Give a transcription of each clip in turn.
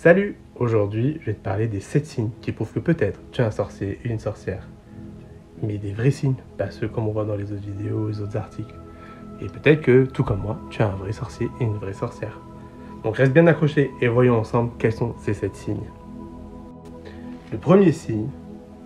Salut! Aujourd'hui, je vais te parler des 7 signes qui prouvent que peut-être tu es un sorcier ou une sorcière. Mais des vrais signes, pas ceux comme on voit dans les autres vidéos, les autres articles. Et peut-être que, tout comme moi, tu es un vrai sorcier et une vraie sorcière. Donc reste bien accroché et voyons ensemble quels sont ces 7 signes. Le premier signe,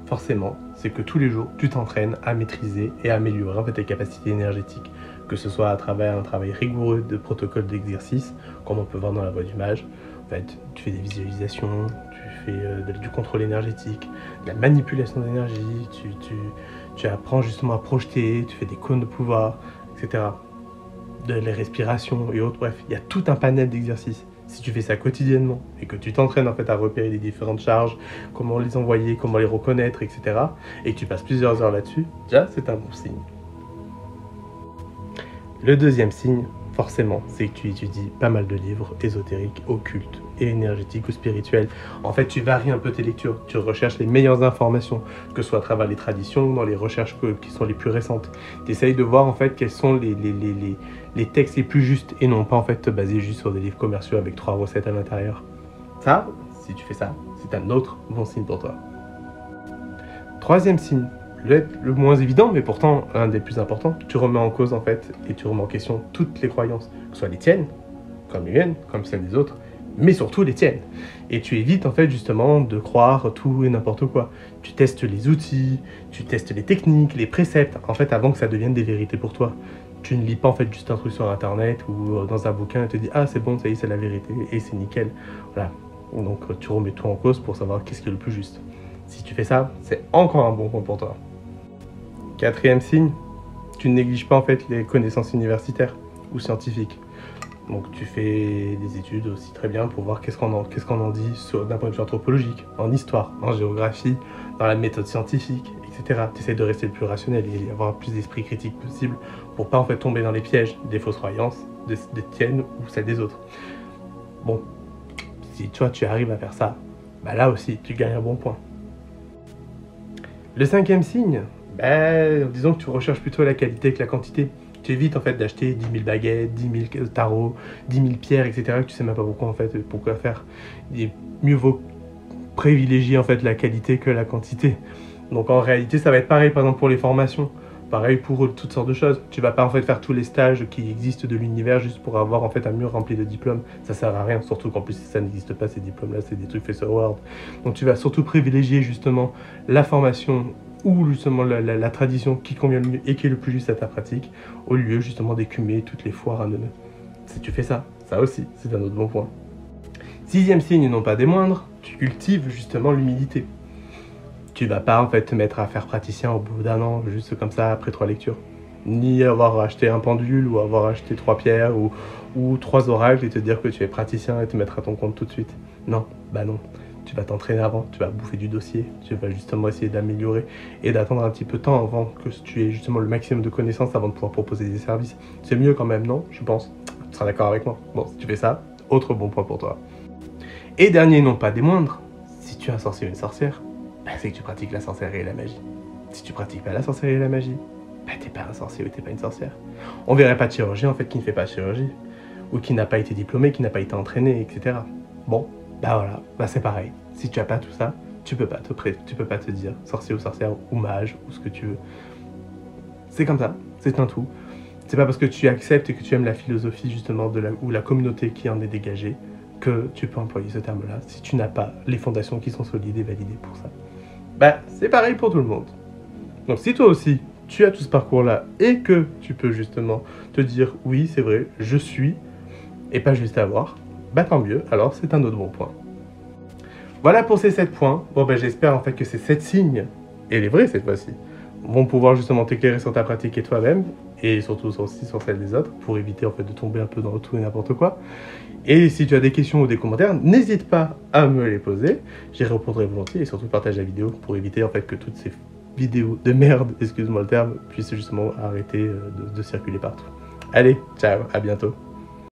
forcément, c'est que tous les jours, tu t'entraînes à maîtriser et à améliorer tes capacités énergétiques. Que ce soit à travers un travail rigoureux de protocole d'exercice, comme on peut voir dans la voie du mage. En fait, tu fais des visualisations, tu fais du contrôle énergétique, de la manipulation d'énergie, tu apprends justement à projeter, tu fais des cônes de pouvoir, etc. De la respiration et autres, bref, il y a tout un panel d'exercices. Si tu fais ça quotidiennement et que tu t'entraînes à repérer les différentes charges, comment les envoyer, comment les reconnaître, etc. et que tu passes plusieurs heures là-dessus, déjà c'est un bon signe. Le deuxième signe, forcément, c'est que tu étudies pas mal de livres ésotériques, occultes et énergétiques ou spirituels. En fait, tu varies un peu tes lectures, tu recherches les meilleures informations, que ce soit à travers les traditions, dans les recherches qui sont les plus récentes. Tu essayes de voir en fait quels sont les textes les plus justes et non pas en fait te baser juste sur des livres commerciaux avec 3 recettes à l'intérieur. Ça, si tu fais ça, c'est un autre bon signe pour toi. Troisième signe, le moins évident, mais pourtant un des plus importants, tu remets en cause en fait et tu remets en question toutes les croyances, que ce soit les tiennes, comme les miennes, comme celles des autres, mais surtout les tiennes. Et tu évites en fait justement de croire tout et n'importe quoi. Tu testes les outils, tu testes les techniques, les préceptes, en fait avant que ça devienne des vérités pour toi. Tu ne lis pas en fait juste un truc sur internet ou dans un bouquin et te dis ah c'est bon, ça y est, c'est la vérité et c'est nickel. Voilà. Donc tu remets tout en cause pour savoir qu'est-ce qui est le plus juste. Si tu fais ça, c'est encore un bon point pour toi. Quatrième signe, tu ne négliges pas en fait les connaissances universitaires ou scientifiques. Donc tu fais des études aussi très bien pour voir qu'est-ce qu'on en dit d'un point de vue anthropologique, en histoire, en géographie, dans la méthode scientifique, etc. Tu essaies de rester le plus rationnel et avoir le plus d'esprit critique possible pour pas en fait tomber dans les pièges des fausses croyances, des tiennes ou celles des autres. Bon, si toi tu arrives à faire ça, bah là aussi tu gagnes un bon point. Le cinquième signe, disons que tu recherches plutôt la qualité que la quantité. Tu évites en fait d'acheter 10 000 baguettes, 10 000 tarots, 10 000 pierres, etc. que tu sais même pas pourquoi faire. Mieux vaut privilégier en fait la qualité que la quantité. Donc en réalité, ça va être pareil par exemple pour les formations. Pareil pour toutes sortes de choses. Tu vas pas en fait faire tous les stages qui existent de l'univers juste pour avoir en fait un mur rempli de diplômes. Ça sert à rien, surtout qu'en plus ça n'existe pas ces diplômes-là, c'est des trucs faits sur Word. Donc tu vas surtout privilégier justement la formation ou justement la tradition qui convient le mieux et qui est le plus juste à ta pratique, au lieu justement d'écumer toutes les foires à neuneux. Si tu fais ça, ça aussi, c'est un autre bon point. Sixième signe, et non pas des moindres, tu cultives justement l'humilité. Tu vas pas en fait te mettre à faire praticien au bout d'un an, juste comme ça, après 3 lectures. Ni avoir acheté un pendule, ou avoir acheté 3 pierres, ou 3 oracles, et te dire que tu es praticien et te mettre à ton compte tout de suite. Non, non. Tu vas t'entraîner avant, tu vas bouffer du dossier, tu vas justement essayer d'améliorer et d'attendre un petit peu de temps avant que tu aies justement le maximum de connaissances avant de pouvoir proposer des services. C'est mieux quand même, non? Je pense. Tu seras d'accord avec moi. Bon, si tu fais ça, autre bon point pour toi. Et dernier, non pas des moindres, si tu es un sorcier ou une sorcière, c'est que tu pratiques la sorcellerie et la magie. Si tu pratiques pas la sorcellerie et la magie, t'es pas un sorcier ou t'es pas une sorcière. On verrait pas de chirurgien en fait qui ne fait pas de chirurgie, ou qui n'a pas été diplômé, qui n'a pas été entraîné, etc. Bon, voilà, c'est pareil. Si tu as pas tout ça, tu peux pas te dire sorcier ou sorcière ou mage ou ce que tu veux. C'est comme ça, c'est un tout. C'est pas parce que tu acceptes et que tu aimes la philosophie justement ou la communauté qui en est dégagée que tu peux employer ce terme-là si tu n'as pas les fondations qui sont solides et validées pour ça. C'est pareil pour tout le monde. Donc si toi aussi, tu as tout ce parcours-là et que tu peux justement te dire oui, c'est vrai, je suis, et pas juste avoir, tant mieux, alors c'est un autre bon point. Voilà pour ces 7 points. Bon, j'espère en fait que ces 7 signes, et les vrais cette fois-ci, vont pouvoir justement t'éclairer sur ta pratique et toi-même, et surtout aussi sur celle des autres, pour éviter en fait de tomber un peu dans tout et n'importe quoi. Et si tu as des questions ou des commentaires, n'hésite pas à me les poser, j'y répondrai volontiers, et surtout partage la vidéo pour éviter en fait que toutes ces vidéos de merde, excuse-moi le terme, puissent justement arrêter de circuler partout. Allez, ciao, à bientôt.